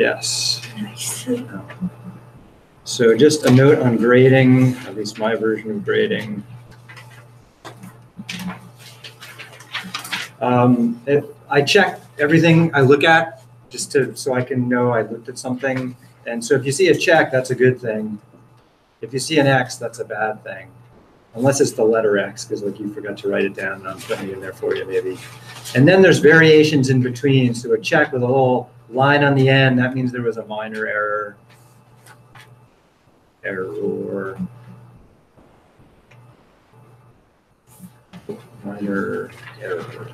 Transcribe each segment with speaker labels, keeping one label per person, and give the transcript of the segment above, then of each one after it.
Speaker 1: Yes. So just a note on grading, at least my version of grading. If I check everything I look at just so I can know I looked at something. And so if you see a check, that's a good thing. If you see an X, that's a bad thing. Unless it's the letter X, because like you forgot to write it down and I'm putting it in there for you maybe. And then there's variations in between. So a check with a little line on the end, that means there was a minor error. Minor error.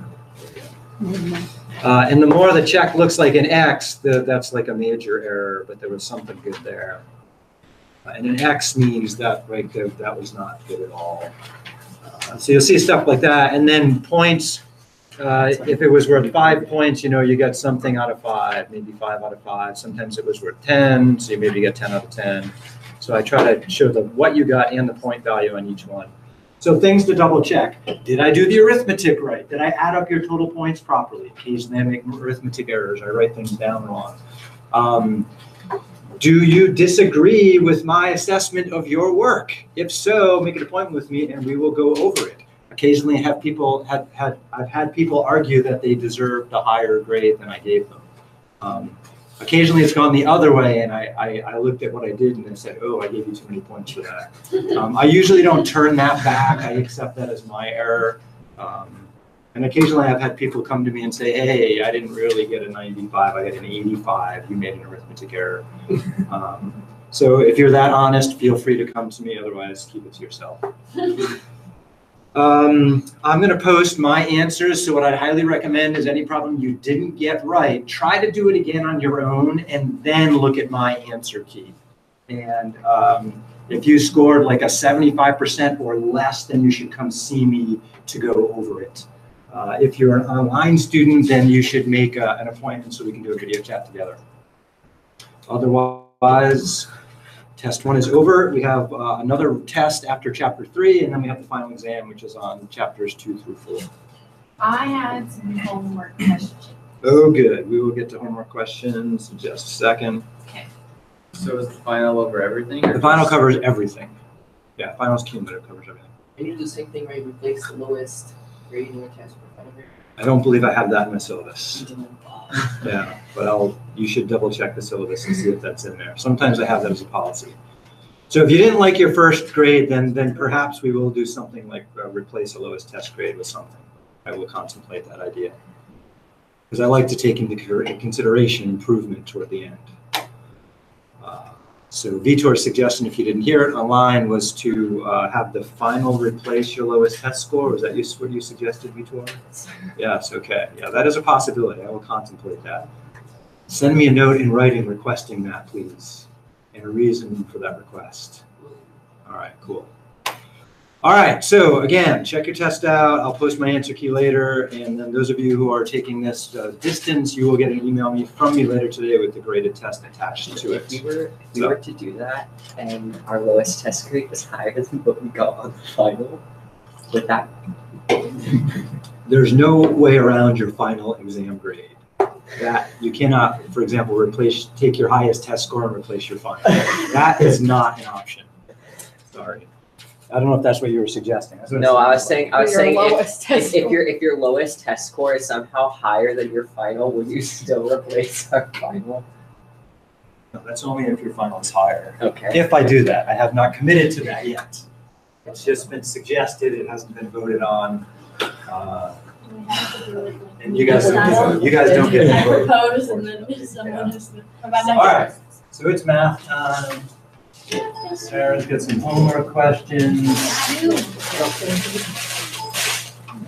Speaker 1: And the more the check looks like an X, that's like a major error, but there was something good there. And an X means that right there, that was not good at all. So you'll see stuff like that. And then points, if it was worth 5 points, you know, you got something out of 5, maybe 5 out of 5. Sometimes it was worth 10, so you maybe get 10 out of 10. So I try to show what you got and the point value on each one. So things to double check. Did I do the arithmetic right? Did I add up your total points properly? Occasionally I make arithmetic errors. I write things down wrong. Do you disagree with my assessment of your work? If so, make an appointment with me and we will go over it. Occasionally I've had people argue that they deserved a higher grade than I gave them. Occasionally it's gone the other way and I looked at what I did and I said, oh, I gave you too many points for that. I usually don't turn that back. I accept that as my error. And occasionally I've had people come to me and say, hey, I didn't really get a 95, I got an 85, you made an arithmetic error. So if you're that honest, feel free to come to me, otherwise keep it to yourself. I'm going to post my answers, so what I'd highly recommend is any problem you didn't get right, try to do it again on your own and then look at my answer key. And if you scored like a 75% or less, then you should come see me to go over it. If you're an online student, then you should make an appointment so we can do a video chat together. Otherwise, test 1 is over. We have another test after chapter 3, and then we have the final exam, which is on chapters 2 through 4.
Speaker 2: I had some homework questions.
Speaker 1: Oh, good. We will get to homework questions in just a second.
Speaker 2: Okay.
Speaker 3: So is the final over everything?
Speaker 1: The final covers everything. Yeah, final's cumulative, covers everything.
Speaker 4: And you do the same thing, right? Replace the lowest grade in your test for final grade.
Speaker 1: I don't believe I have that in my syllabus. Yeah, but you should double check the syllabus and see if that's in there. Sometimes I have that as a policy. So if you didn't like your first grade, then perhaps we will do something like replace a lowest test grade with something. I will contemplate that idea. Because I like to take into consideration improvement toward the end. So Vitor's suggestion, if you didn't hear it online, was to have the final replace your lowest test score. Was that what you suggested, Vitor? Yes, okay. Yeah, that is a possibility. I will contemplate that. Send me a note in writing requesting that, please, and a reason for that request. All right, cool. All right, so again, check your test out. I'll post my answer key later, and then those of you who are taking this distance, you will get an email from me later today with the graded test attached to it.
Speaker 5: If we were to do that, and our lowest test grade was higher than what we got on the final, would that?
Speaker 1: There's no way around your final exam grade. That you cannot, for example, take your highest test score and replace your final. That is not an option. Sorry. I don't know if that's what you were suggesting.
Speaker 5: No, I was saying if your lowest test score is somehow higher than your final, would you still replace our final?
Speaker 1: No, that's only if your final is higher.
Speaker 5: Okay.
Speaker 1: If I do that, I have not committed to that yet. It's just been suggested. It hasn't been voted on. And you guys don't get to vote.
Speaker 2: Propose and then someone has to.
Speaker 1: All right. So it's math time. Sarah's got some homework questions.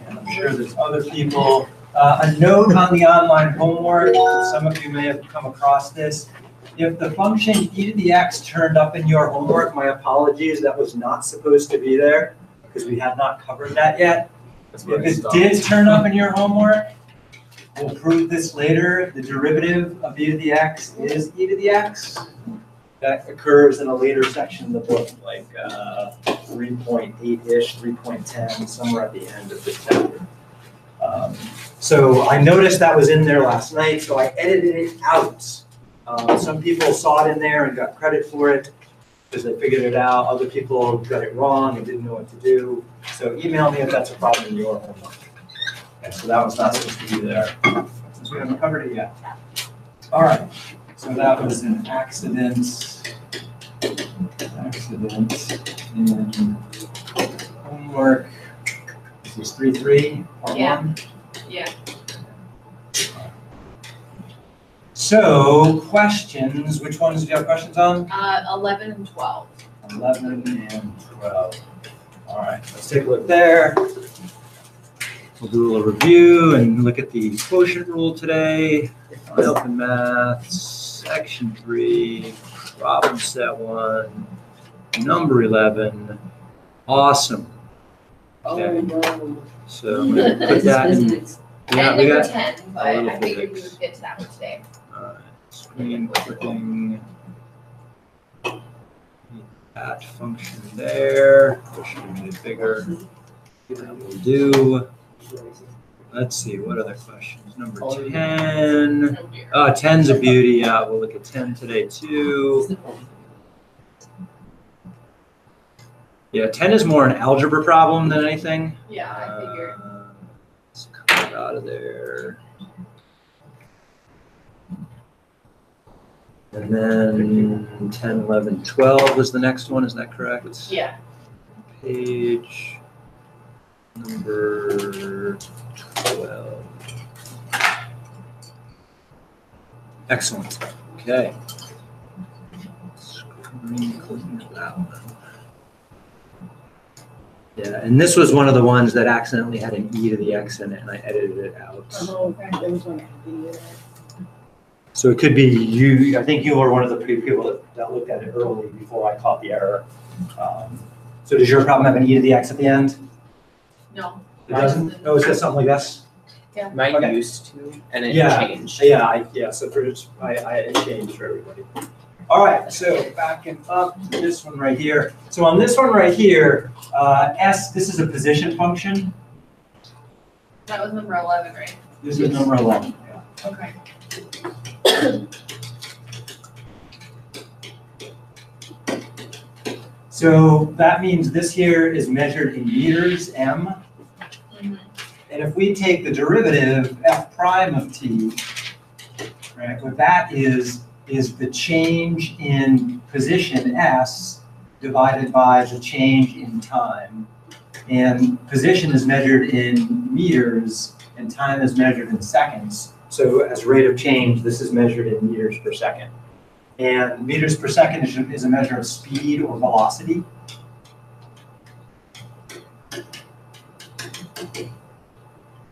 Speaker 1: And I'm sure there's other people. A note on the online homework, some of you may have come across this. If the function e to the x turned up in your homework, my apologies, that was not supposed to be there because we have not covered that yet. If it did turn up in your homework, we'll prove this later. The derivative of e to the x is e to the x. That occurs in a later section of the book, like 3.8-ish, 3.10, somewhere at the end of this chapter. So I noticed that was in there last night, so I edited it out. Some people saw it in there and got credit for it because they figured it out. Other people got it wrong and didn't know what to do. So email me if that's a problem in your homework. Okay, so that was not supposed to be there, since we haven't covered it yet. All right, so that was an accident in homework. This is 3-3, part
Speaker 2: Yeah.
Speaker 1: 1.
Speaker 2: Yeah.
Speaker 1: So, questions, which ones do you have questions on?
Speaker 2: 11 and 12.
Speaker 1: 11 and 12. All right, let's take a look there. We'll do a little review and look at the quotient rule today. On open math, section 3, problem set 1, number 11. Awesome.
Speaker 4: Oh,
Speaker 1: Okay.
Speaker 4: no.
Speaker 1: So I'm gonna put that in.
Speaker 4: Physics.
Speaker 1: Yeah,
Speaker 2: And
Speaker 1: we
Speaker 2: number
Speaker 1: got
Speaker 2: 10, but
Speaker 1: a little
Speaker 2: I figured we
Speaker 1: physics.
Speaker 2: would get to that one today.
Speaker 1: Screen flipping. That function there, which should be made bigger. That will do. Let's see, what other questions? Number 10.
Speaker 2: Oh, dear.
Speaker 1: 10's a beauty, yeah, we'll look at 10 today too. Yeah, 10 is more an algebra problem than anything.
Speaker 2: Yeah, I figured.
Speaker 1: Let's cut it out of there. And then 10, 11, 12 is the next one, is that correct?
Speaker 2: Yeah.
Speaker 1: Page number 12. Excellent, okay. Screen clean it out. Yeah, and this was one of the ones that accidentally had an e to the x in it, and I edited it out.
Speaker 4: Oh, there was one video.
Speaker 1: So it could be you, I think you were one of the people that looked at it early before I caught the error. So does your problem have an e to the x at the end?
Speaker 2: No.
Speaker 1: It doesn't? Oh, it says something like this?
Speaker 5: Mine
Speaker 1: Okay.
Speaker 5: used to, and it
Speaker 1: Yeah.
Speaker 5: changed.
Speaker 1: Yeah, so it changed for everybody. All right, so backing up to this one right here. So on this one right here, S, this is a position function.
Speaker 2: That was number 11, right?
Speaker 1: This is number 11. Yeah.
Speaker 2: Okay.
Speaker 1: So that means this here is measured in meters, m.
Speaker 2: Mhm.
Speaker 1: And if we take the derivative f prime of t, right, what that is the change in position s divided by the change in time. And position is measured in meters and time is measured in seconds. So as rate of change, this is measured in meters per second. And meters per second is a measure of speed or velocity.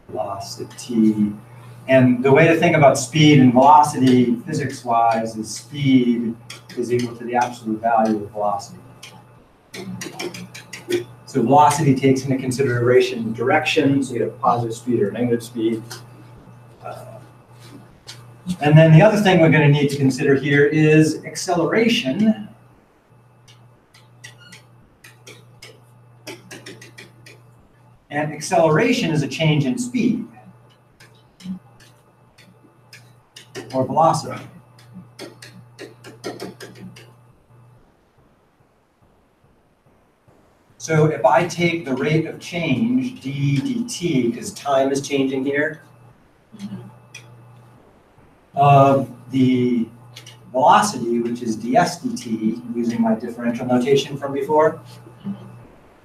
Speaker 1: Velocity. And the way to think about speed and velocity physics-wise is speed is equal to the absolute value of velocity. So velocity takes into consideration direction, so you have positive speed or negative speed. And then the other thing we're going to need to consider here is acceleration. And acceleration is a change in speed or velocity. So if I take the rate of change, d dt, because time is changing here, of the velocity, which is ds dt, using my differential notation from before,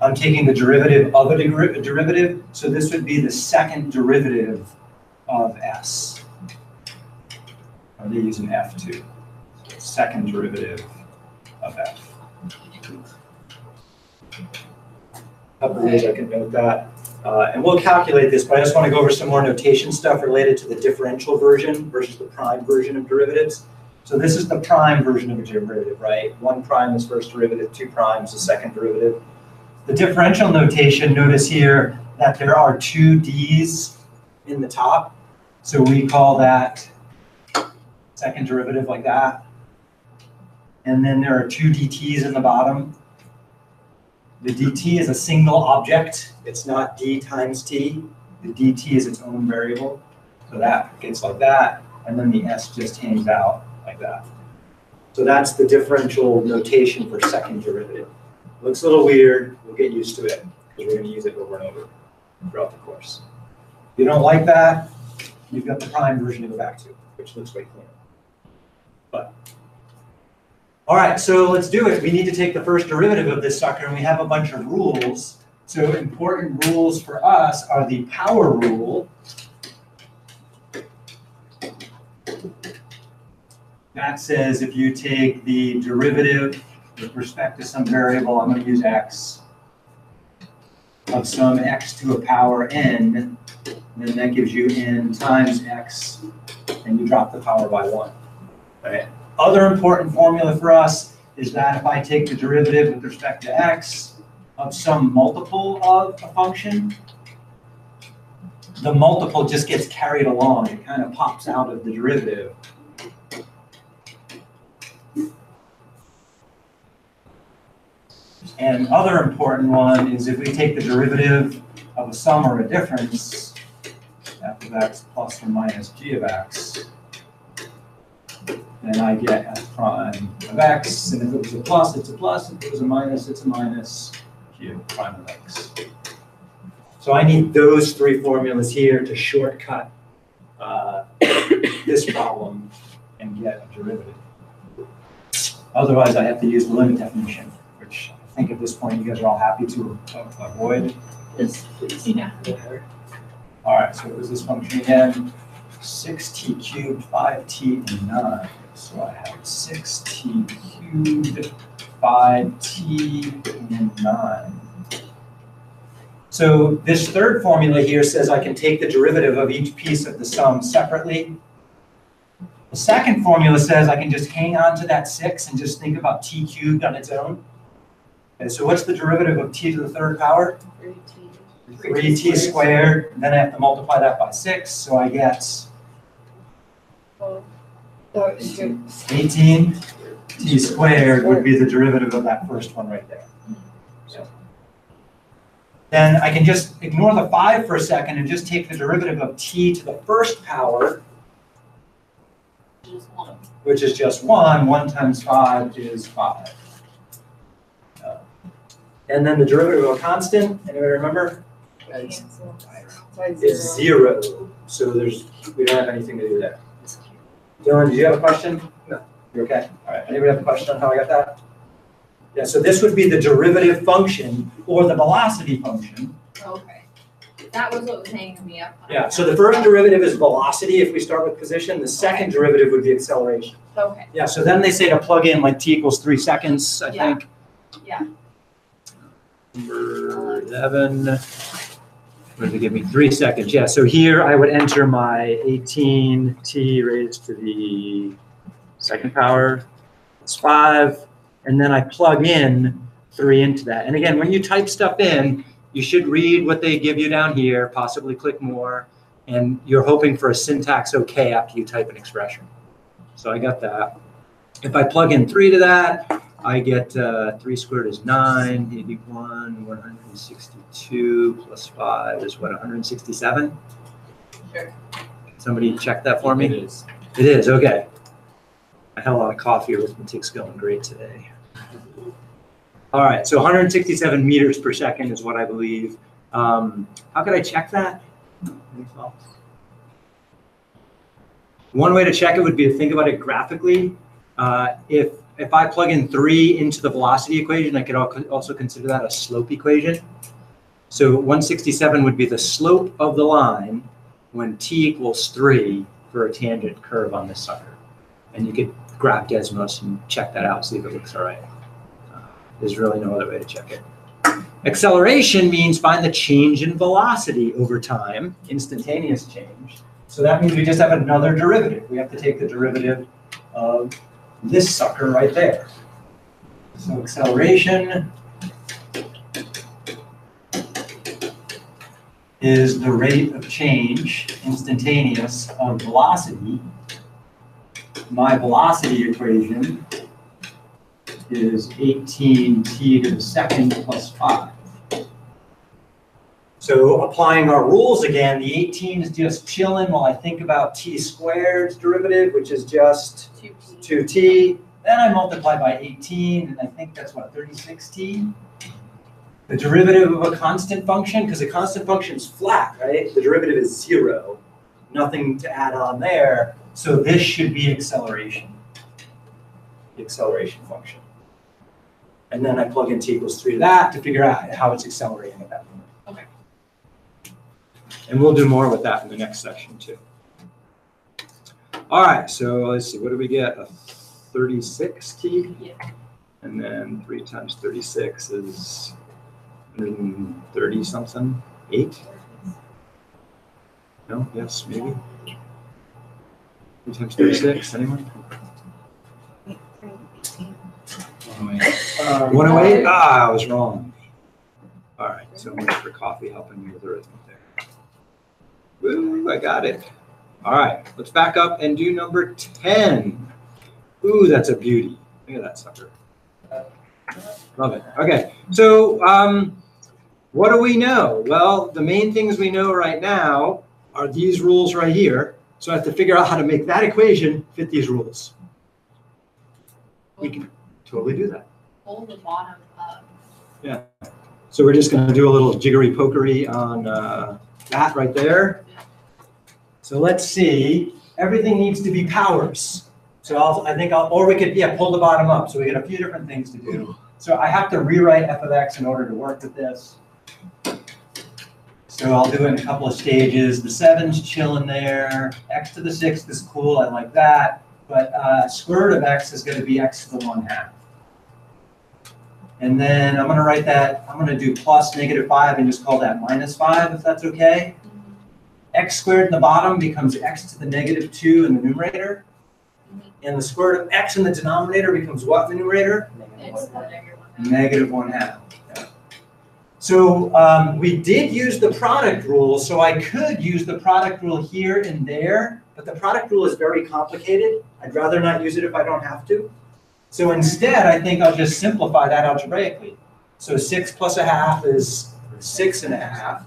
Speaker 1: I'm taking the derivative of a derivative, so this would be the second derivative of s. Or they use an f2, second derivative of f. A couple ways I can note that. And we'll calculate this, but I just want to go over some more notation stuff related to the differential version versus the prime version of derivatives. So this is the prime version of a derivative, right? 1 prime is first derivative, 2 prime is the second derivative. The differential notation, notice here that there are 2 d's in the top. So we call that second derivative like that. And then there are 2 dt's in the bottom. The dt is a single object. It's not d times t. The dt is its own variable. So that gets like that. And then the s just hangs out like that. So that's the differential notation for second derivative. Looks a little weird, we'll get used to it, because we're gonna use it over and over throughout the course. If you don't like that, you've got the prime version to go back to, which looks way cleaner. But, all right, so let's do it. We need to take the first derivative of this sucker, and we have a bunch of rules. So important rules for us are the power rule. That says if you take the derivative with respect to some variable, I'm going to use x, of some x to a power n, then that gives you n times x, and you drop the power by 1. Right? Other important formula for us is that if I take the derivative with respect to x of some multiple of a function, the multiple just gets carried along. It kind of pops out of the derivative. And other important one is if we take the derivative of a sum or a difference, f of x plus or minus g of x, then I get f prime of x, and if it was a plus, it's a plus, if it was a minus, it's a minus, g of prime of x. So I need those three formulas here to shortcut this problem and get a derivative. Otherwise, I have to use the limit definition, which I think at this point you guys are all happy to avoid.
Speaker 4: Yes, please.
Speaker 2: Yeah.
Speaker 1: All right, so what was this function again? 6t cubed, 5t, and 9. So I have 6t cubed, 5t, and 9. So this third formula here says I can take the derivative of each piece of the sum separately. The second formula says I can just hang on to that 6 and just think about t cubed on its own. Okay, so what's the derivative of t to the third power? 3t squared. Then I have to multiply that by 6, so I get 18. T squared would be the derivative of that first one right there. So then I can just ignore the 5 for a second and just take the derivative of t to the first power,
Speaker 2: Just one.
Speaker 1: which is just 1. 1 times 5 is 5. And then the derivative of a constant, anybody remember?
Speaker 2: Cancel.
Speaker 1: Is 0. So we don't have anything to do there. Dylan, did you have a question? No. You're okay? All right. Anybody have a question on how I got that? Yeah, so this would be the derivative function or the velocity function.
Speaker 2: Okay. That was what was hanging me up.
Speaker 1: Yeah, so the first derivative is velocity if we start with position. The second derivative would be acceleration.
Speaker 2: Okay.
Speaker 1: Yeah, so then they say to plug in like t equals 3 seconds, I
Speaker 2: Yeah.
Speaker 1: think.
Speaker 2: Yeah.
Speaker 1: Number 11. What did they give me? 3 seconds. Yeah, so here I would enter my 18t raised to the second power. It's 5. And then I plug in 3 into that. And again, when you type stuff in, you should read what they give you down here, possibly click more, and you're hoping for a syntax okay after you type an expression. So I got that. If I plug in 3 to that, I get 3 squared is 9, 81, 162 plus 5 is what, 167?
Speaker 2: Sure.
Speaker 1: Somebody check that for me?
Speaker 3: It is.
Speaker 1: It is, okay. I had a lot of coffee, arithmetic's going great today. All right, so 167 meters per second is what I believe. How could I check that? Any thoughts? One way to check it would be to think about it graphically. If I plug in 3 into the velocity equation, I could also consider that a slope equation. So 167 would be the slope of the line when t equals 3 for a tangent curve on this sucker. And you could grab Desmos and check that out, see if it looks all right. There's really no other way to check it. Acceleration means find the change in velocity over time, instantaneous change. So that means we just have another derivative. We have to take the derivative of this sucker right there. So acceleration is the rate of change, instantaneous, of velocity. My velocity equation is 18t to the second plus 5. So So applying our rules again, the 18 is just chilling while I think about t squared's derivative, which is just 2t. Then I multiply by 18, and I think that's what, 36t? The derivative of a constant function, because a constant function is flat, right? The derivative is 0. Nothing to add on there. So this should be acceleration. The acceleration function. And then I plug in t equals 3 to that to figure out how it's accelerating at that moment.
Speaker 2: Okay.
Speaker 1: And we'll do more with that in the next section too. All right, so let's see, what do we get? A 36t?
Speaker 2: Yeah.
Speaker 1: And then 3 times 36 is 130 something, 8? No, yes, maybe? 3 times 36, anyone? 108? Ah, I was wrong. All right, so much for coffee helping me with arithmetic there. Woo, I got it. All right, let's back up and do number 10. Ooh, that's a beauty. Look at that sucker. Love it. Okay, so what do we know? Well, the main things we know right now are these rules right here. So I have to figure out how to make that equation fit these rules. We can totally do that.
Speaker 2: Pull the bottom up.
Speaker 1: Yeah. So we're just going to do a little jiggery pokery on that right there. So let's see. Everything needs to be powers. So or we could, pull the bottom up. So we get a few different things to do. So I have to rewrite f of x in order to work with this. So I'll do it in a couple of stages. The 7's chilling there. X to the 6th is cool. I like that. But square root of x is going to be x to the 1/2. And then I'm going to write that. I'm going to do plus -5 and just call that -5, if that's okay. X squared in the bottom becomes x to the -2 in the numerator. And the square root of x in the denominator becomes what in the numerator?
Speaker 2: It's the negative one.
Speaker 1: -1/2. Yeah. So we did use the product rule, so I could use the product rule here and there, but the product rule is very complicated. I'd rather not use it if I don't have to. So instead, I think I'll just simplify that algebraically. So 6 plus 1/2 is 6.5.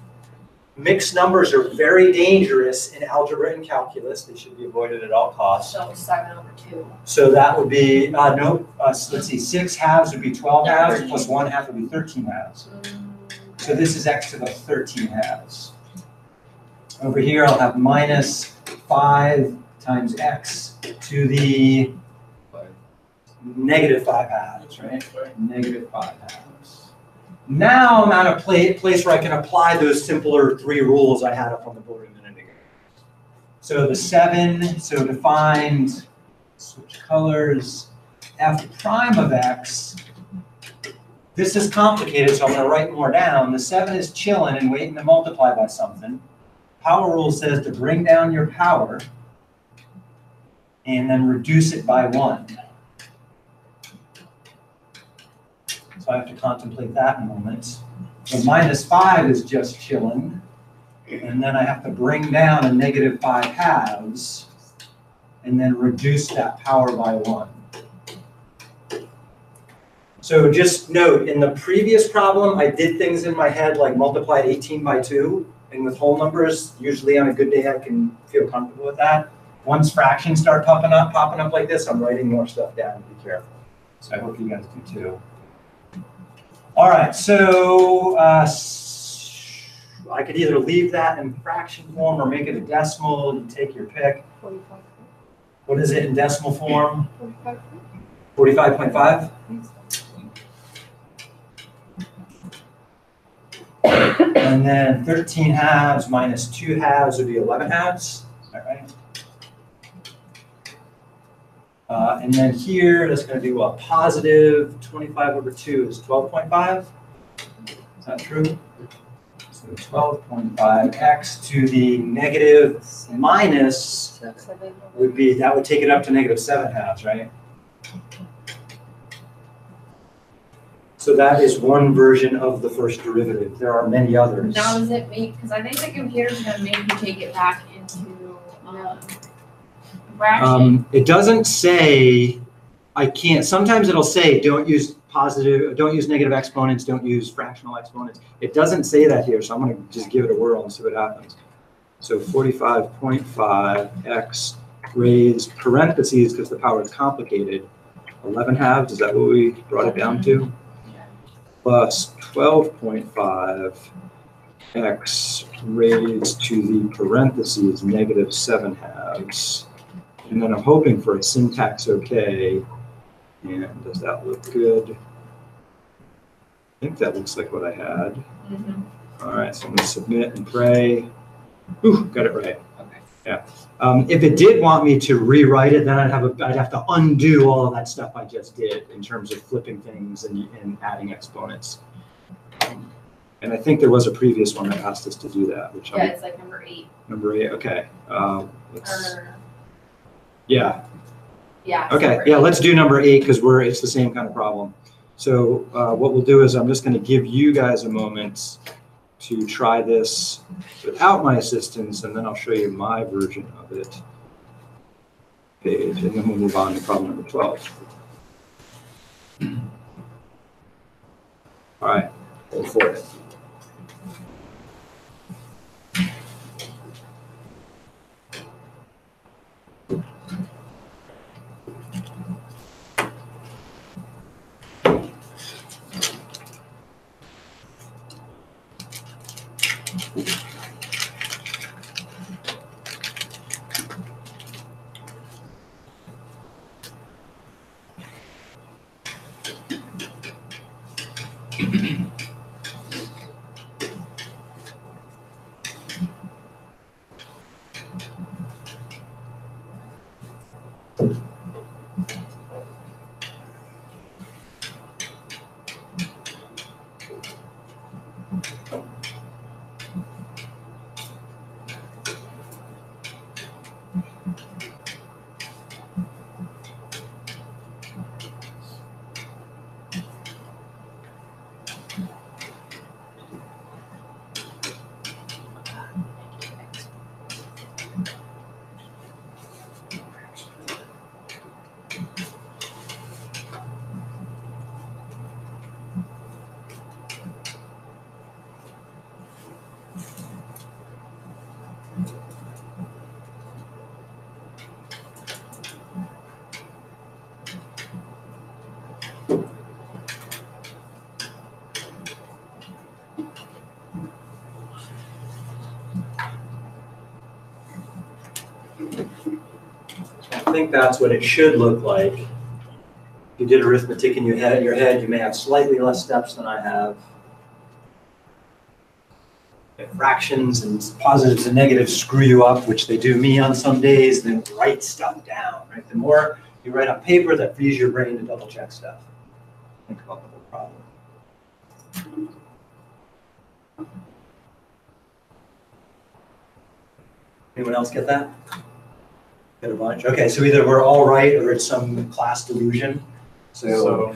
Speaker 1: Mixed numbers are very dangerous in algebra and calculus. They should be avoided at all costs.
Speaker 2: So 7/2.
Speaker 1: So that would be, let's see, 6 halves would be 12 halves, plus 1/2 would be 13 halves. So this is x to the 13 halves. Over here, I'll have -5 times x to the -5 halves, right? -5 halves. Now I'm at a place where I can apply those simpler 3 rules I had up on the board a minute ago. So the 7, so defined, switch colors, f prime of x. This is complicated, so I'm going to write more down. The 7 is chilling and waiting to multiply by something. Power rule says to bring down your power and then reduce it by 1. So I have to contemplate that in a moment. So -5 is just chilling. And then I have to bring down a -5 halves and then reduce that power by 1. So just note, in the previous problem, I did things in my head like multiplied 18 by 2. And with whole numbers, usually on a good day, I can feel comfortable with that. Once fractions start popping up like this, I'm writing more stuff down. Be careful. So I hope you guys do too. All right, so I could either leave that in fraction form or make it a decimal. You take your pick.
Speaker 6: 45.
Speaker 1: What is it in decimal form?
Speaker 6: 45.
Speaker 1: 45.5? And then 13 halves minus 2 halves would be 11 halves. Is that right? And then here, that's going to do a positive 25 over 2 is 12.5. Is that true? So 12.5 x to the negative minus would be, that would take it up to -7 halves, right? So that is one version of the first derivative. There are many others.
Speaker 2: Now does it make, because I think the computer's gonna make you take it back into fraction.
Speaker 1: It doesn't say, I can't, sometimes it'll say don't use positive, don't use negative exponents, don't use fractional exponents. It doesn't say that here, so I'm gonna just give it a whirl and see what happens. So 45.5 x raised parentheses, because the power is complicated, 11 halves, is that what we brought it down to? Plus 12.5 x raised to the parentheses negative 7 halves. And then I'm hoping for a syntax okay. And does that look good? I think that looks like what I had. All right, so I'm gonna submit and pray. Ooh, got it right.
Speaker 5: Okay.
Speaker 1: Yeah. If it did want me to rewrite it, then I'd have to undo all of that stuff I just did in terms of flipping things and adding exponents. And I think there was a previous one that asked us to do that, which
Speaker 2: Yeah, it's like number 8.
Speaker 1: number 8. Okay. Let's,
Speaker 2: Or,
Speaker 1: yeah.
Speaker 2: yeah. it's
Speaker 1: Okay.
Speaker 2: number
Speaker 1: Yeah.
Speaker 2: 8.
Speaker 1: Let's do number 8 because it's the same kind of problem. So what we'll do is I'm just going to give you guys a moment to try this without my assistance, and then I'll show you my version of it. Page, and then we'll move on to problem number 12. All right, go for it. I think that's what it should look like. If you did arithmetic in your head, you may have slightly less steps than I have. If fractions and positives and negatives screw you up, which they do me on some days, then write stuff down. Right? The more you write on paper, that frees your brain to double check stuff. Think about the whole problem. Anyone else get that? Get a bunch. Okay, so either we're all right or it's some class delusion. So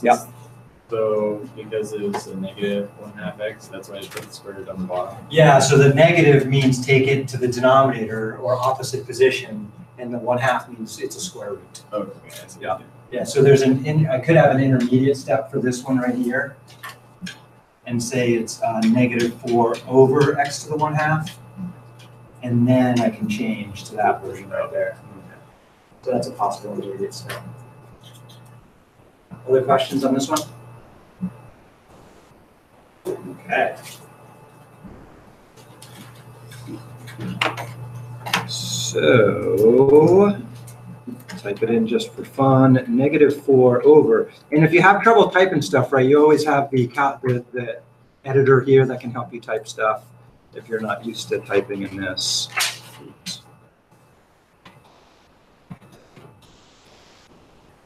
Speaker 1: yeah.
Speaker 3: So because it's a negative 1/2 x, that's why I just put the square root on the bottom.
Speaker 1: Yeah, so the negative means take it to the denominator or opposite position, and the 1/2 means it's a square root.
Speaker 3: Oh, okay, I see.
Speaker 1: Yeah. Yeah, so there's I could have an intermediate step for this one right here, and say it's -4 over x to the 1/2, and then I can change to that version right there. So that's a possible intermediate step. Other questions on this one? Okay. So type it in just for fun, -4 over. And if you have trouble typing stuff, right, you always have the editor here that can help you type stuff if you're not used to typing in this. Oops.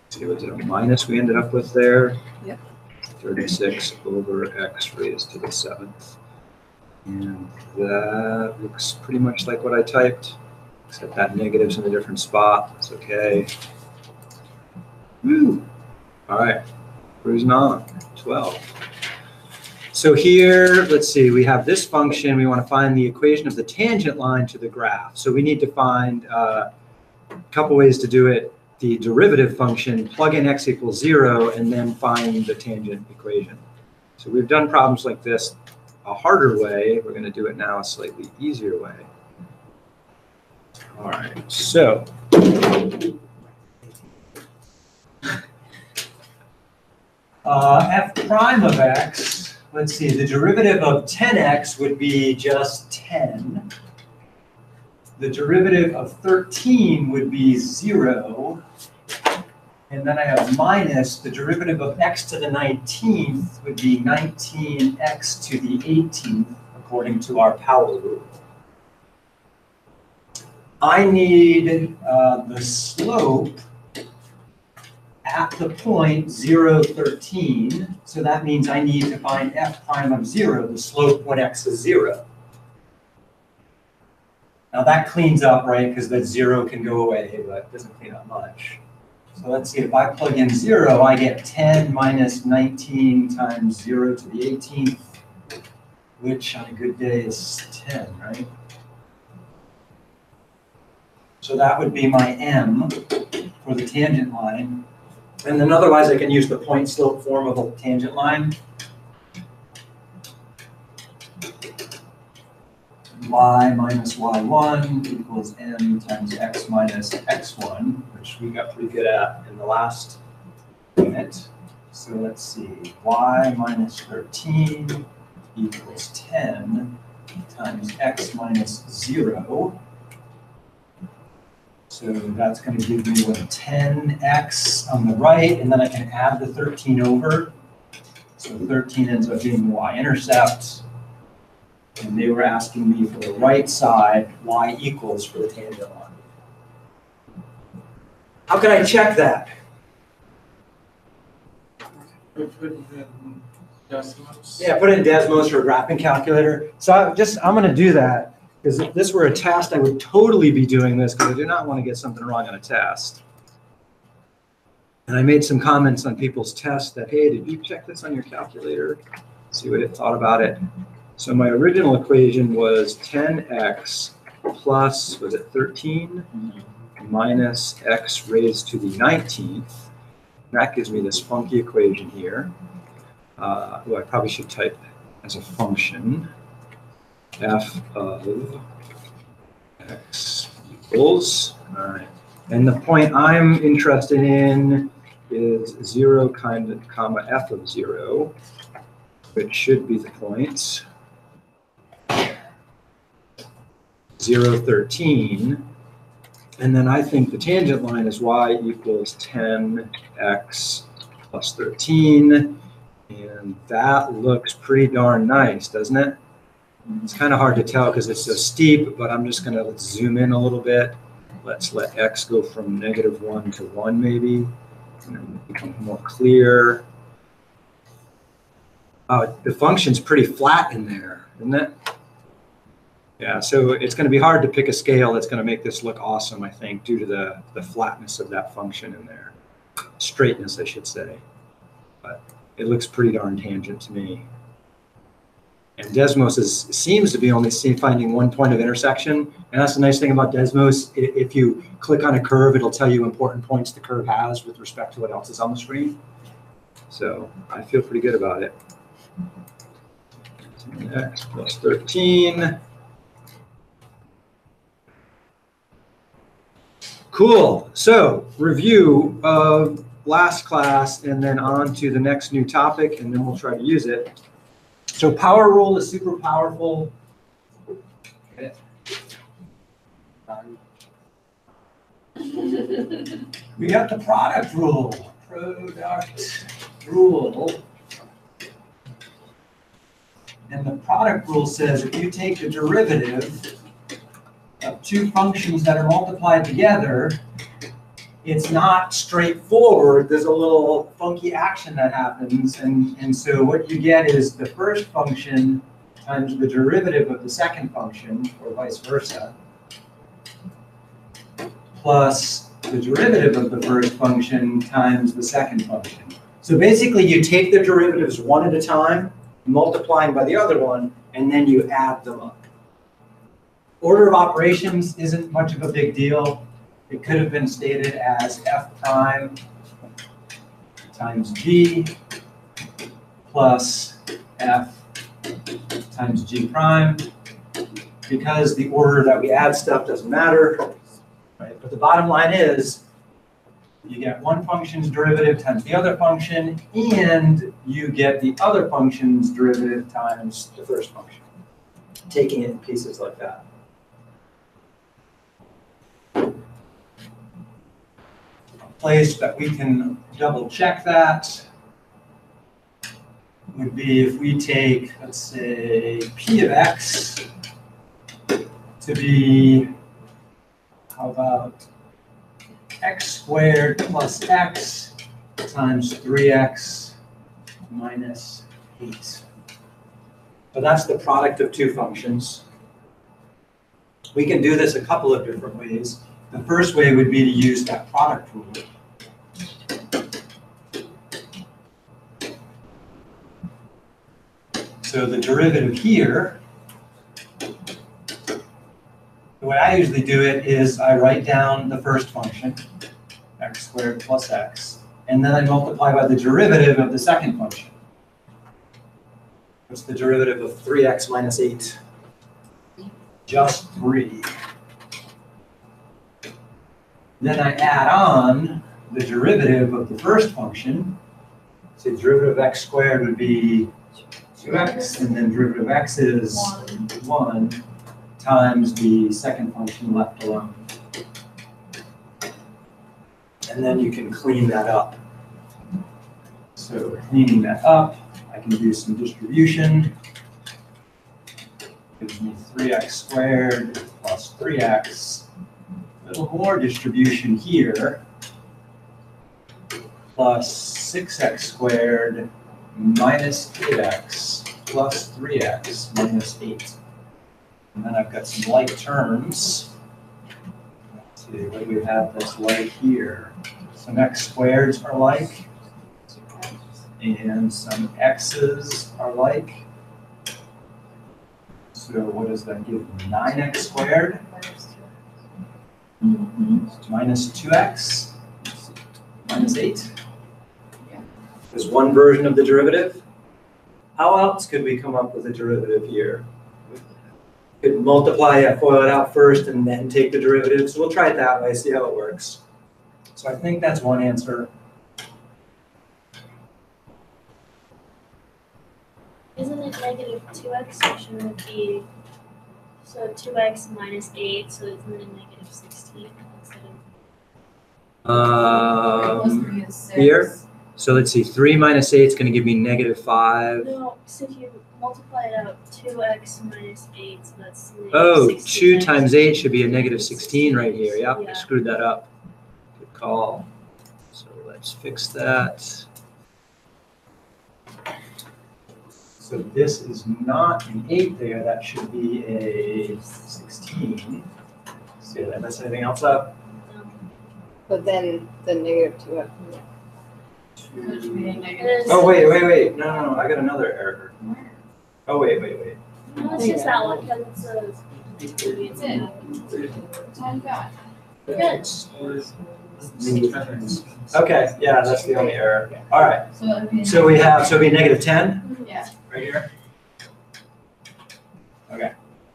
Speaker 1: See, was it a minus we ended up with there?
Speaker 6: Yep.
Speaker 1: 36 over x raised to the 7th. And that looks pretty much like what I typed, except that negative's in a different spot. That's okay. Woo! All right, cruising on, 12. So here, let's see, we have this function. We want to find the equation of the tangent line to the graph. So we need to find a couple ways to do it. the derivative function, plug in x equals 0, and then find the tangent equation. So we've done problems like this a harder way. We're going to do it now a slightly easier way. All right, so f prime of x, let's see, the derivative of 10x would be just 10. The derivative of 13 would be 0. And then I have minus the derivative of x to the 19th would be 19x to the 18th, according to our power rule. I need the slope at the point 0, 13. So that means I need to find f prime of 0, the slope when x is 0. Now that cleans up, right? Because that 0 can go away, but it doesn't clean up much. So let's see, if I plug in 0, I get 10 minus 19 times 0 to the 18th, which on a good day is 10, right? So that would be my m for the tangent line. And then otherwise I can use the point slope form of a tangent line. Y minus y1 equals m times x minus x1, which we got pretty good at in the last unit. So let's see, y minus 13 equals 10 times x minus 0. So that's going to give me what, 10x on the right, and then I can add the 13 over. So 13 ends up being the y-intercept. And they were asking me for the right side, y equals for the tangent line. How can I check that?
Speaker 3: Put it in Desmos.
Speaker 1: Yeah, put it in Desmos or a graphing calculator. So I'm going to do that, because if this were a test, I would totally be doing this, because I do not want to get something wrong on a test. And I made some comments on people's tests that, hey, did you check this on your calculator? See what it thought about it. So my original equation was 10x plus, was it 13? Minus x raised to the 19th. That gives me this funky equation here. I probably should type as a function. F of x equals, all right. And the point I'm interested in is 0 comma f of 0, which should be the point. 0, 13, and then I think the tangent line is y equals 10x plus 13, and that looks pretty darn nice, doesn't it? It's kind of hard to tell because it's so steep, but I'm just going to zoom in a little bit. Let's let x go from -1 to 1 maybe, and then it becomes more clear. The function's pretty flat in there, isn't it? Yeah, so it's going to be hard to pick a scale that's going to make this look awesome, I think, due to the flatness of that function in there. Straightness, I should say. But it looks pretty darn tangent to me. And Desmos seems to be only finding one point of intersection. And that's the nice thing about Desmos. If you click on a curve, it'll tell you important points the curve has with respect to what else is on the screen. So I feel pretty good about it. X plus 13. Cool. So review of last class and then on to the next new topic, and then we'll try to use it. So power rule is super powerful. Okay. We got the product rule. Product rule. And the product rule says if you take the derivative of two functions that are multiplied together, it's not straightforward. There's a little funky action that happens. And so what you get is the first function times the derivative of the second function, or vice versa, plus the derivative of the first function times the second function. So basically you take the derivatives one at a time, multiplying by the other one, and then you add them up. Order of operations isn't much of a big deal. it could have been stated as f prime times g plus f times g prime, because the order that we add stuff doesn't matter, right? But the bottom line is, you get one function's derivative times the other function, and you get the other function's derivative times the first function, taking it in pieces like that. A place that we can double check that would be if we take, let's say, p of x to be, how about x squared plus x times 3x minus 8. So that's the product of two functions. We can do this a couple of different ways. The first way would be to use that product rule. So the derivative here, the way I usually do it is I write down the first function, x squared plus x, and then I multiply by the derivative of the second function. What's the derivative of 3x minus 8? Just 3. Then I add on the derivative of the first function. So the derivative of x squared would be 2x, and then derivative of x is 1 times the second function left alone. And then you can clean that up. So cleaning that up, I can do some distribution. Gives me 3x squared plus 3x. A little more distribution here. Plus 6x squared minus 8x plus 3x minus 8. And then I've got some like terms. Let's see, what do we have that's like here? Some x squareds are like, and some x's are like. So what does that give me? 9x squared minus 2x minus 8. There's one version of the derivative. How else could we come up with a derivative here? We could multiply it, FOIL it out first, and then take the derivative. So we'll try it that way, see how it works. So I think that's one answer.
Speaker 6: Isn't it negative 2x, so shouldn't it be, so 2x minus 8, so isn't it negative 16 instead of?
Speaker 1: Here. So let's see, 3 minus 8 is going to give me negative 5.
Speaker 6: No, so if you multiply it out, 2x minus 8, so that's negative
Speaker 1: Oh,
Speaker 6: 16.
Speaker 1: 2 times 8 should be a negative 16 right here. Yep, I
Speaker 6: Yeah.
Speaker 1: screwed that up. Good call. So let's fix that. So this is not an 8 there. That should be a 16. See, did I mess anything else up?
Speaker 7: But then the negative 2x.
Speaker 1: Oh, wait. No. I got another error. Oh, wait.
Speaker 6: No, it's just that one, because it's a.
Speaker 2: It's in. Time back.
Speaker 6: Good.
Speaker 1: Okay, yeah, that's the only error. All right.
Speaker 2: So it'd be.
Speaker 1: So it'd be negative 10
Speaker 2: Yeah.
Speaker 1: right here. Okay,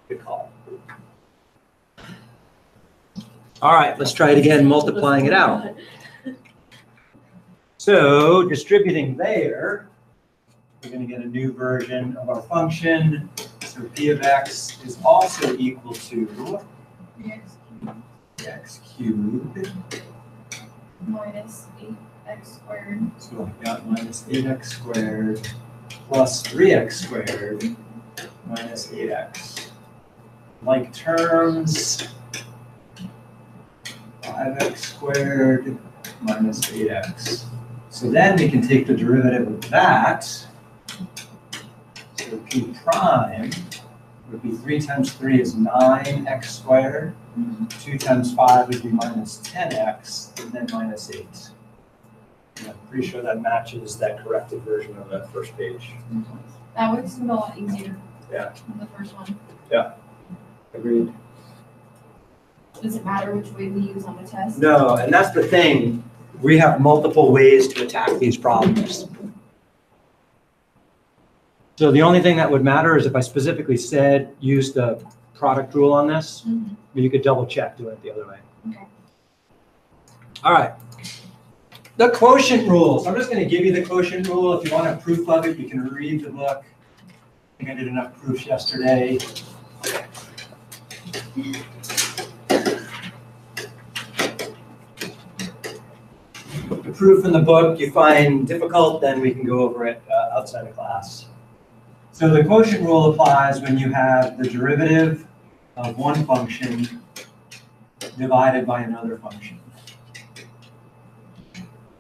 Speaker 1: good call. All right, let's try it again, multiplying it out. So distributing there, we're going to get a new version of our function. So p of x is also equal to x cubed.
Speaker 2: Minus 8x squared.
Speaker 1: So I've got minus 8x squared plus 3x squared minus 8x. Like terms, 5x squared minus 8x. So then we can take the derivative of that. So p prime would be 3 times 3 is 9x squared. 2 times 5 would be minus 10x, and then minus 8. And I'm pretty sure that matches that corrected version of that first page.
Speaker 2: That makes it a lot easier.
Speaker 1: Yeah.
Speaker 2: Than the first one.
Speaker 1: Agreed.
Speaker 2: Does it matter which way we use on the test?
Speaker 1: No, and that's the thing. We have multiple ways to attack these problems. So the only thing that would matter is if I specifically said use the product rule on this,
Speaker 2: Mhm.
Speaker 1: but you could double check doing it the other way.
Speaker 2: Okay.
Speaker 1: All right. The quotient rule. So I'm just going to give you the quotient rule. If you want a proof of it, you can read the book. I think I did enough proofs yesterday. The proof in the book you find difficult, then we can go over it outside of class. So the quotient rule applies when you have the derivative of one function divided by another function.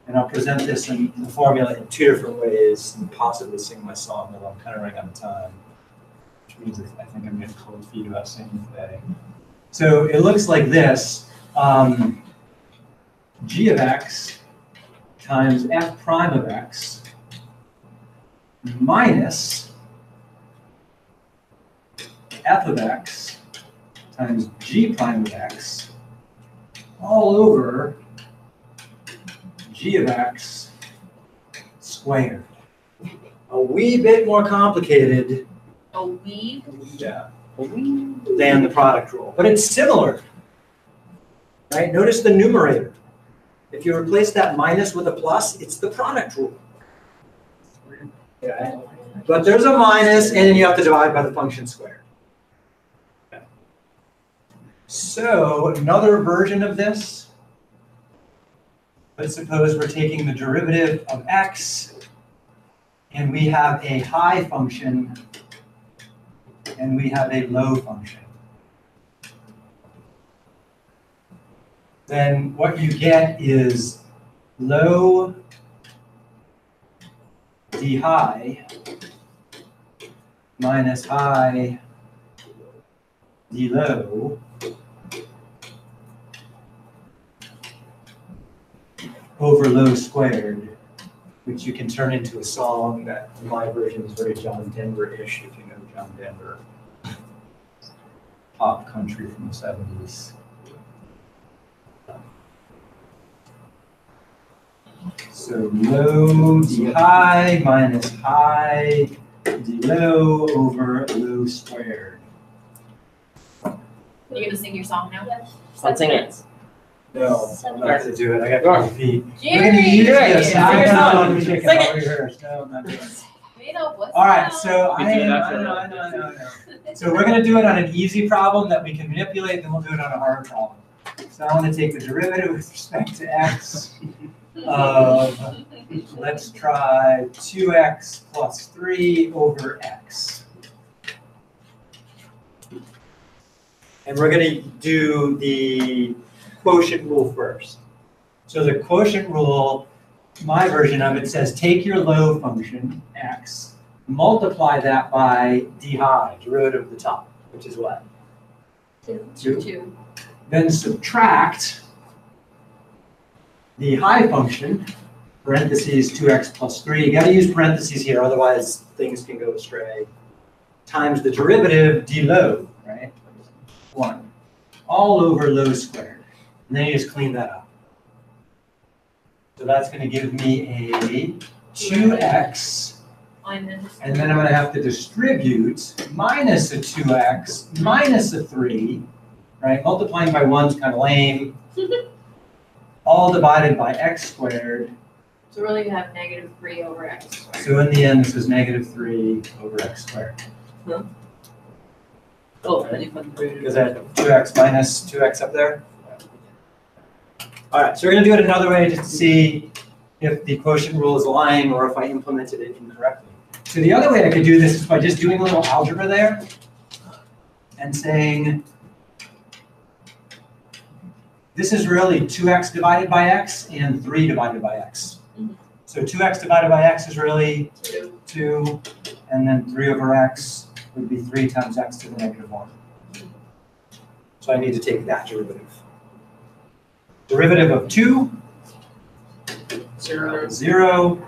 Speaker 1: And I'll present this in the formula in two different ways and possibly sing my song, although I'm kind of running out of time, which means I think I'm getting cold feet about singing today. So it looks like this. G of x times f prime of x minus f of x times g prime of x all over g of x squared. A wee bit more complicated
Speaker 2: A we?
Speaker 1: than the product rule, but it's similar. Right? Notice the numerator. If you replace that minus with a plus, it's the product rule. Okay. But there's a minus, and then you have to divide by the function squared. Okay. So another version of this. Let's suppose we're taking the derivative of x, and we have a high function, and we have a low function. Then what you get is low d high minus high d low over low squared, which you can turn into a song that in my version is very John Denver-ish, if you know John Denver. Pop country from the 70s. So low d high minus high d low over low squared.
Speaker 2: You gonna sing your song now?
Speaker 5: Let's sing it.
Speaker 1: No, I'm not gonna do it. I got cold feet. We're gonna
Speaker 2: Jerry!
Speaker 1: use this.
Speaker 5: Sing your song.
Speaker 1: Sing
Speaker 5: Sing it.
Speaker 1: it. No, I'm not doing it.
Speaker 2: Wait up, what's
Speaker 1: All right,
Speaker 2: that?
Speaker 1: so
Speaker 3: We
Speaker 1: I
Speaker 3: do it after
Speaker 1: know. So we're gonna do it on an easy problem that we can manipulate, then we'll do it on a hard problem. So I want to take the derivative with respect to x of, let's try 2x plus 3 over x. And we're gonna do the quotient rule first. So the quotient rule, my version of it says take your low function, x, multiply that by d high, derivative of the top, which is what?
Speaker 2: 2.
Speaker 1: Then subtract the high function, parentheses 2x plus 3. You got to use parentheses here, otherwise things can go astray, times the derivative d low, right? 1, all over low squared. And then you just clean that up. So that's going to give me a 2x, and then I'm going to have to distribute minus a 2x minus a 3, right? Multiplying by 1 is kind of lame. All divided by x squared.
Speaker 2: So really you have -3 over x squared.
Speaker 1: So in the end, this is -3 over x squared.
Speaker 4: Oh, and then you put the root.
Speaker 1: Because I have 2x minus 2x up there. All right, so we're going to do it another way just to see if the quotient rule is lying or if I implemented it incorrectly. So the other way I could do this is by just doing a little algebra there and saying this is really 2x divided by x and 3 divided by x. So 2x divided by x is really 2, and then 3 over x would be 3 times x to the -1. So I need to take that derivative. Derivative of 2, 0,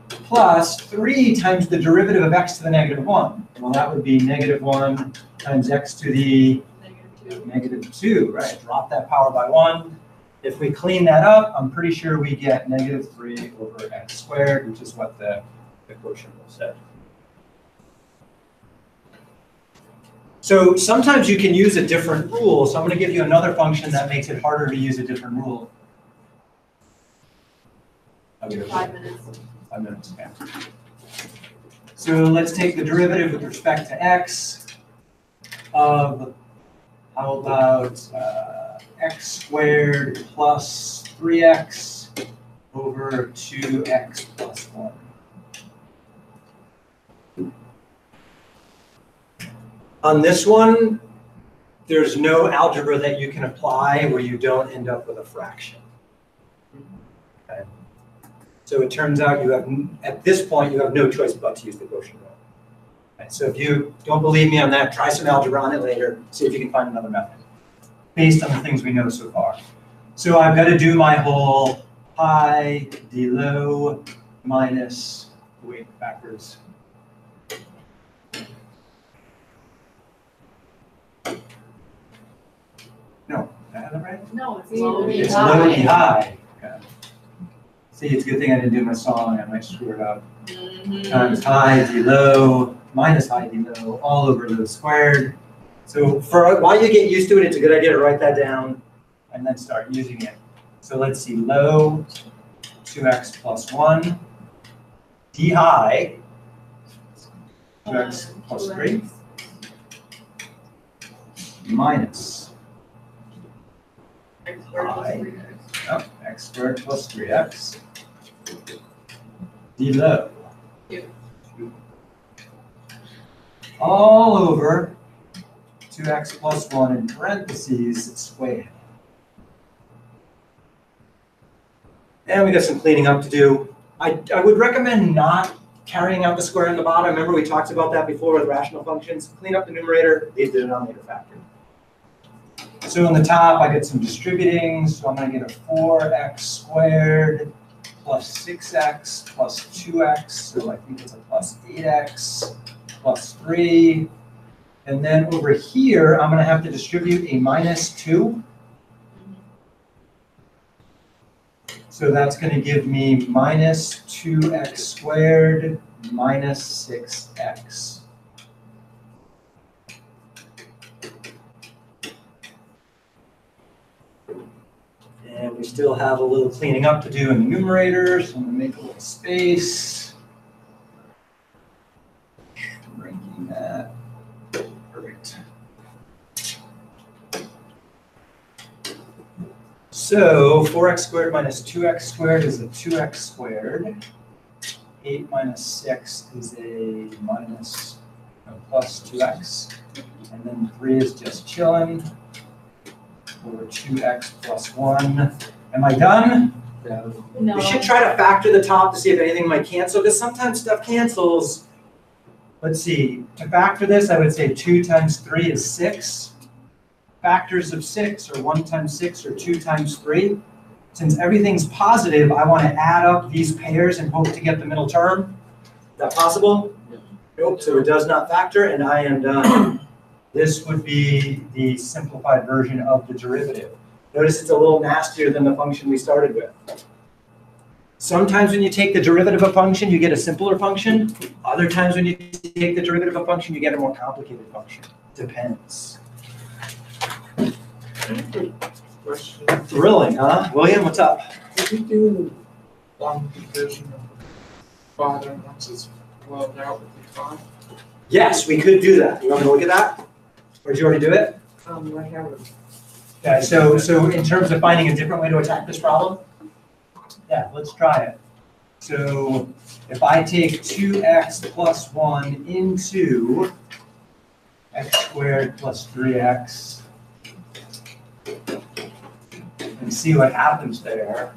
Speaker 1: plus 3 times the derivative of x to the -1. Well, that would be -1 times x to the -2, right, drop that power by 1. If we clean that up, I'm pretty sure we get -3 over x squared, which is what the quotient will say. So sometimes you can use a different rule. So I'm going to give you another function that makes it harder to use a different rule.
Speaker 4: 5 minutes.
Speaker 1: 5 minutes, okay. So let's take the derivative with respect to x of, how about x squared plus 3x over 2x plus 1. On this one, there's no algebra that you can apply where you don't end up with a fraction. Okay. So it turns out you have, at this point, you have no choice but to use the quotient rule. Okay. So if you don't believe me on that, try some algebra on it later, see if you can find another method based on the things we know so far. So I've got to do my whole pi d low minus, wait, backwards. No, did I have that right?
Speaker 4: No, it's
Speaker 2: low
Speaker 4: low.
Speaker 2: d
Speaker 1: It's low d high. Okay. See, it's a good thing I didn't do my song, I might screw it up. Times high d low minus high d low all over low squared. So for while you get used to it, it's a good idea to write that down and then start using it. So let's see, low 2x plus 1, d high 2x plus 3 minus high, oh, x squared plus 3x, d low,
Speaker 4: 2.
Speaker 1: all over 2x plus 1 in parentheses squared. And we got some cleaning up to do. I would recommend not carrying out the square in the bottom. Remember we talked about that before with rational functions. Clean up the numerator, leave the denominator factor. So on the top, I get some distributing. So I'm going to get a 4x squared plus 6x plus 2x. So I think it's a plus 8x plus 3. And then over here, I'm going to have to distribute a minus 2. So that's going to give me minus 2x squared minus 6x. And we still have a little cleaning up to do in the numerator, so I'm going to make a little space. Bringing that. Perfect. So 4x squared minus 2x squared is a 2x squared. 8 minus 6 is a plus 2x. And then 3 is just chilling. Over 2x plus 1. Am I done?
Speaker 2: No.
Speaker 1: We should try to factor the top to see if anything might cancel, because sometimes stuff cancels. Let's see. To factor this, I would say 2 times 3 is 6. Factors of 6 are 1 times 6 or 2 times 3. Since everything's positive, I want to add up these pairs and hope to get the middle term. Is that possible? Nope, so it does not factor, and I am done. This would be the simplified version of the derivative. Notice it's a little nastier than the function we started with. Sometimes when you take the derivative of a function, you get a simpler function. Other times when you take the derivative of a function, you get a more complicated function. Depends.
Speaker 8: Question.
Speaker 1: Thrilling, huh? William, what's up?
Speaker 8: Did we do long division of father once it's well out with the 5?
Speaker 1: Yes, we could do that. You want me to look at that? Or did you already do it?
Speaker 8: I have it.
Speaker 1: Okay, so in terms of finding a different way to attack this problem, yeah, let's try it. So if I take 2x plus 1 into x squared plus 3x and see what happens there,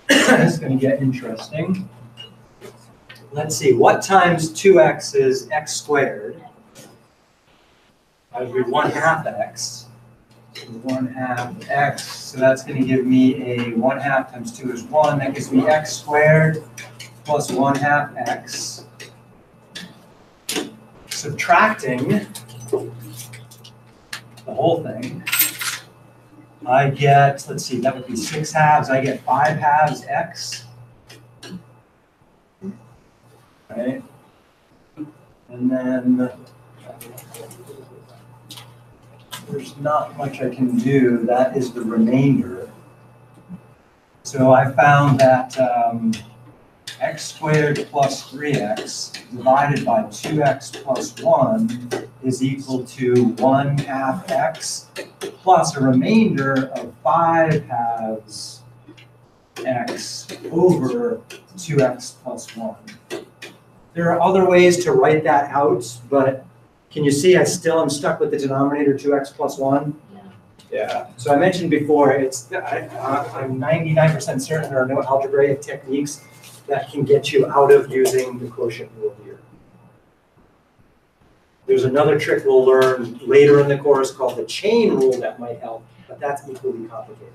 Speaker 1: it's going to get interesting. Let's see, what times 2x is x squared? I would read 1/2 x. 1/2 x, so that's going to give me a 1/2 times 2 is 1. That gives me x squared plus 1/2 x. Subtracting the whole thing. I get, let's see, that would be 6 halves, I get 5 halves x. Right? And then there's not much I can do, that is the remainder. So I found that x squared plus 3x divided by 2x plus 1 is equal to 1/2 x plus a remainder of 5 halves x over 2x plus 1. There are other ways to write that out, but can you see I still am stuck with the denominator 2x plus 1? Yeah. So I mentioned before, I'm 99% certain there are no algebraic techniques that can get you out of using the quotient rule here. There's another trick we'll learn later in the course called the chain rule that might help, but that's equally complicated.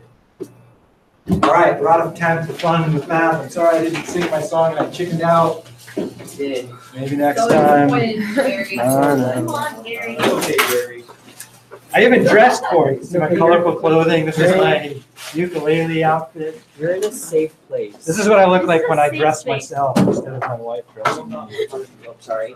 Speaker 1: All right, we're out of time for fun with math. I'm sorry I didn't sing my song and I chickened out.
Speaker 5: Did.
Speaker 1: Maybe next
Speaker 2: So
Speaker 1: time.
Speaker 2: disappointed, Gary.
Speaker 7: Come on, Gary.
Speaker 1: Okay, Gary. I even dressed for it. This is my colorful clothing. This is my ukulele outfit.
Speaker 5: You're in a safe place.
Speaker 1: This is what I look
Speaker 6: This
Speaker 1: like
Speaker 6: is
Speaker 1: when
Speaker 6: a
Speaker 1: I
Speaker 6: safe
Speaker 1: dress
Speaker 6: space.
Speaker 1: myself instead of my wife dressing me.
Speaker 5: Oh, sorry.